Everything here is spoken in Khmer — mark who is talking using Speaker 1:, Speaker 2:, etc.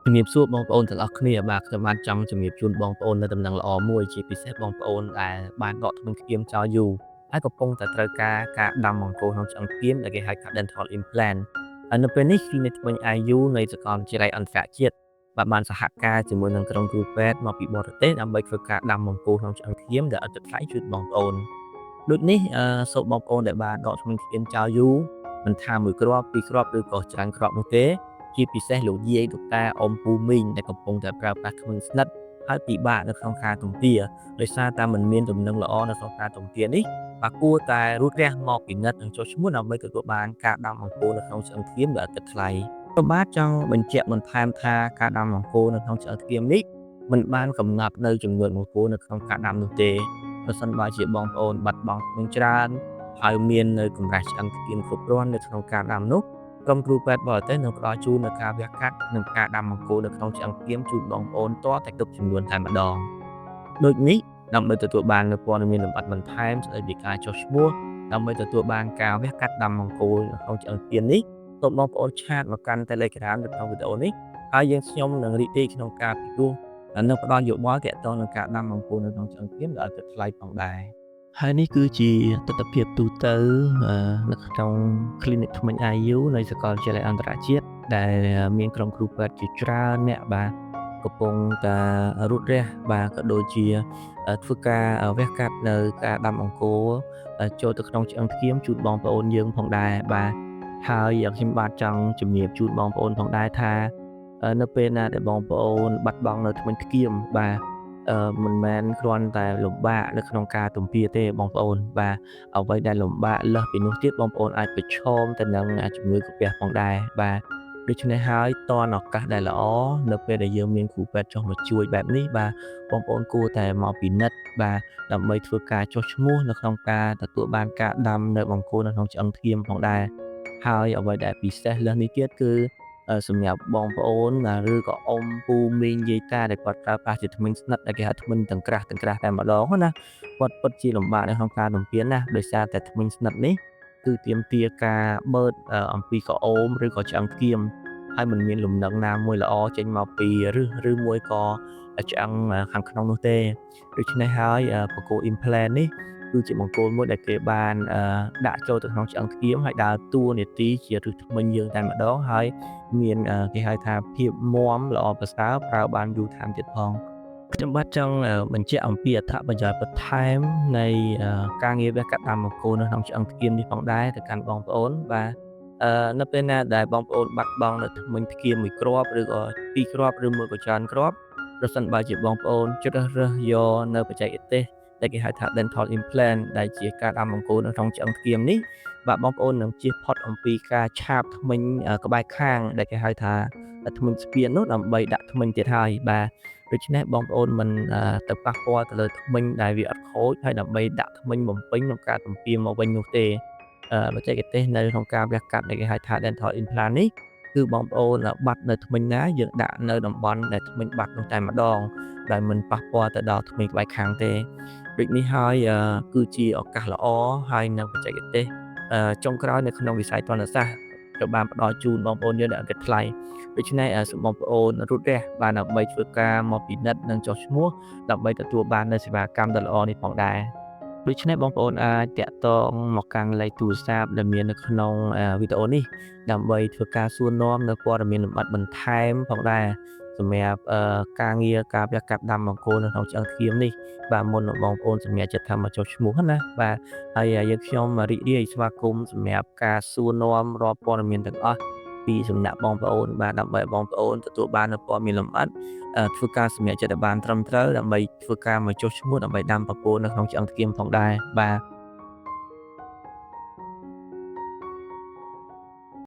Speaker 1: ជំរាបសួរបងប្អូនទាំងអស់គ្នាបាទខ្ញុំបានចង់ជំរាបជូនបងប្អូននៅដំណឹងល្អមួយជាពិសេសបងប្អូនដែលបានដកធ្មេញផ្គាមចោលយូរហើយកំពុងតែត្រូវការដាំបង្គោលក្នុងឆ្អឹងផ្គាមដែលគេហៅថា dental implant ហើយនៅពេលនេះគ្លីនិកធ្មេញ IU នៃសាកលវិទ្យាល័យអន្តរជាតិបាទបានសហការជាមួយនឹងក្រុមគ្រូពេទ្យមកពីបរទេសដើម្បីធ្វើការដាំបង្គោលក្នុងឆ្អឹងផ្គាមដែលឥតគិតថ្លៃជូនបងប្អូនដូចនេះសូមបងប្អូនដែលបានដកធ្មេញផ្គាមចោលយូរមិនថាមួយគ្រាប់ពីរគ្រាប់ឬក៏ច្រើនគ្រាប់នោះទេជាពិសេសលោកយាយលោកតាអ៊ំពូមីងដែលកំពុងតែប្រើប្រាស់ធ្មេញស្និតហើយពិបាកនៅក្នុងការទំពាដោយសារតែមិនមានដំណឹងល្អនៅក្នុងការទំពានេះបាទគួរតែរូតរះមកពិនិត្យនិងចុះឈ្មោះដើម្បីទទួលបានការដាំបង្គោលនៅក្នុងឆ្អឹងផ្គាមដែលឥតគិតថ្លៃខ្ញុំបាទចង់បញ្ជាក់បន្ថែមថាការដាំបង្គោលនៅក្នុងឆ្អឹងផ្គាមនេះមិនបានកំណត់នៅចំនួនបង្គោលនៅក្នុងការដាំនោះទេប្រសិនបើជាបងប្អូនបាត់បង់ធ្មេញច្រើនហើយមាននៅកម្រាស់ឆ្អឹងផ្គាមគ្រប់គ្រាន់នៅក្នុងការដាំនោះក្រុមគ្រូពេទ្យបរទេសនឹងផ្ដល់ជូននូវការវះកាត់និងការដាំបង្គោលនៅក្នុងឆ្អឹងផ្គាមជូនបងប្អូនទាល់តែគ្រប់ចំនួនតែម្ដងដូចនេះដើម្បីទទួលបាននូវព័ត៌មានលម្អិតបន្ថែមស្ដីពីការចុះឈ្មោះដើម្បីទទួលបានការវះកាត់ដាំបង្គោលនៅក្នុងឆ្អឹងផ្គាមនេះសូមបងប្អូនឆាតមកកាន់ Telegram នៅក្នុងវីដេអូនេះហើយយើងខ្ញុំនឹងរីករាយក្នុងការពិគ្រោះនិងផ្ដល់យោបល់ទាក់ទងនឹងការដាំបង្គោលនៅក្នុងឆ្អឹងផ្គាមដែលឥតគិតថ្លៃផងដែរហើយនេះគឺជាទស្សនវិជ្ជាទូទៅនៅក្នុង clinic ធ្មេញ IU នៃសាកលវិទ្យាល័យអន្តរជាតិដែលមានក្រុមគ្រូពេទ្យជាច្រើនអ្នកបាទកំពុងតែរូតរះបាទក៏ដូចជាធ្វើការវះកាត់នៅការដាំបង្គោលចូលទៅក្នុងឆ្អឹងផ្គាមជូនបងប្អូនយើងផងដែរបាទហើយខ្ញុំបាទចង់ជំរាបជូនបងប្អូនផងដែរថានៅពេលណាដែលបងប្អូនបាត់បង់នៅធ្មេញផ្គាមបាទមិនមែនគ្រាន់តែលំបាកនៅក្នុងការទំពាទេបងប្អូនបាទអ្វីដែលលំបាកលើសពីនោះទៀតបងប្អូនអាចប្រឈមទៅនឹងជំងឺកាពះផងដែរបាទដូច្នេះហើយតនឱកាសដែលល្អនៅពេលដែលយើងមានគ្រូពេទ្យចុះមកជួយបែបនេះបាទបងប្អូនគួរតែមកពិនិត្យបាទដើម្បីធ្វើការចុះឈ្មោះនៅក្នុងការទទួលបានការដាំនៅបង្គោលនៅក្នុងឆ្អឹងផ្គាមផងដែរហើយអ្វីដែលពិសេសលើសនេះទៀតគឺសម្រាប់បងប្អូនឬក៏អ៊ំពូមីងយាយតាដែលគាត់ប្រើប្រាស់ជាធ្មេញស្និតដែលគេហៅធ្មេញទាំងក្រាស់តែម្ដងណាគាត់ពិតជាលំបាកនៅក្នុងការទំពាណាស់ដោយសារតែធ្មេញស្និតនេះគឺទាមទារការបឺតអំពីក្អមឬក៏ឆ្អឹងផ្គាមហើយមិនមានលំនឹងណាមួយល្អចេញមកពីឫសឬមួយក៏ឆ្អឹងខាងក្នុងនោះទេដូច្នេះហើយបង្គោល implant នេះគឺជាបង្គោលមួយដែលគេបានដាក់ចូលទៅក្នុងឆ្អឹងផ្គាមហើយដើរតួនាទីជាឫសធ្មេញយើងតែម្ដងហើយមានគេហៅថាភាពមាំល្អប្រសើរប្រើបានយូរថែមទៀតផងខ្ញុំបាទចង់បញ្ជាក់អំពីអត្ថប្រយោជន៍បន្ថែមនៃការងារវះកាត់ដាំបង្គោលនៅក្នុងឆ្អឹងផ្គាមនេះផងដែរទៅកាន់បងប្អូនបាទនៅពេលណាដែលបងប្អូនបាត់បង់នៅធ្មេញផ្គាមមួយគ្រាប់ឬក៏ពីរគ្រាប់ឬមួយក៏ច្រើនគ្រាប់ប្រសិនបើជាបងប្អូនជ្រើសរើសយកនៅបច្ចេកទេសដែលគេហៅថា dental implant ដែលជាការដាំបង្គោលនៅក្នុងឆ្អឹងផ្គាមនេះបាទបងប្អូននឹងជៀសផុតអំពីការឆាបធ្មេញក្បែរខាងដែលគេហៅថាធ្មេញស្ពាននោះដើម្បីដាក់ធ្មេញទៀតហើយបាទដូច្នេះបងប្អូនមិនទៅប៉ះពាល់ទៅលើធ្មេញដែលវាអត់ខូចហើយដើម្បីដាក់ធ្មេញបំពេញក្នុងការទំពាមកវិញនោះទេបច្ចេកទេសនៅក្នុងការវះកាត់ដែលគេហៅថា dental implant នេះគឺបងប្អូនបាត់នៅធ្មេញណាយើងដាក់នៅតំបន់ដែលធ្មេញបាត់នោះតែម្ដងដែលមិនប៉ះពាល់ទៅដល់ធ្មេញក្បែរខាងទេដូចនេះហើយគឺជាឱកាសល្អហើយនៅបច្ចេកទេសចុងក្រោយនៅក្នុងវិស័យទណ្ឌសាស្ត្រក៏បានផ្ដល់ជូនបងប្អូនយើងដែលឥតគិតថ្លៃដូច្នេះសូមបងប្អូនរូតរះបានដើម្បីធ្វើការមកពិនិត្យនិងចុះឈ្មោះដើម្បីទទួលបាននូវសេវាកម្មដ៏ល្អនេះផងដែរដូច្នេះបងប្អូនអាចតាក់ទងមកកាន់លេខទូរស័ព្ទដែលមាននៅក្នុងវីដេអូនេះដើម្បីធ្វើការសួរនាំនៅព័ត៌មានលម្អិតបន្ថែមផងដែរសម្រាប់ការងារការវះកាត់ដាំបង្គោលនៅក្នុងឆ្អឹងផ្គាមនេះបាទមុននឹងបងប្អូនសម្រាប់ចិត្តថាមកចុះឈ្មោះណាបាទហើយយើងខ្ញុំរីករាយស្វាគមន៍សម្រាប់ការសួរនាំរាល់ព័ត៌មានទាំងអស់ពីសំណាក់បងប្អូនបាទដើម្បីបងប្អូនទទួលបាននូវព័ត៌មានលម្អិតធ្វើការសម្រេចចិត្តឲ្យបានត្រឹមត្រូវដើម្បីធ្វើការមកចុះឈ្មោះដើម្បីដាំបង្គោលនៅក្នុងឆ្អឹងផ្គាមផងដែរបាទ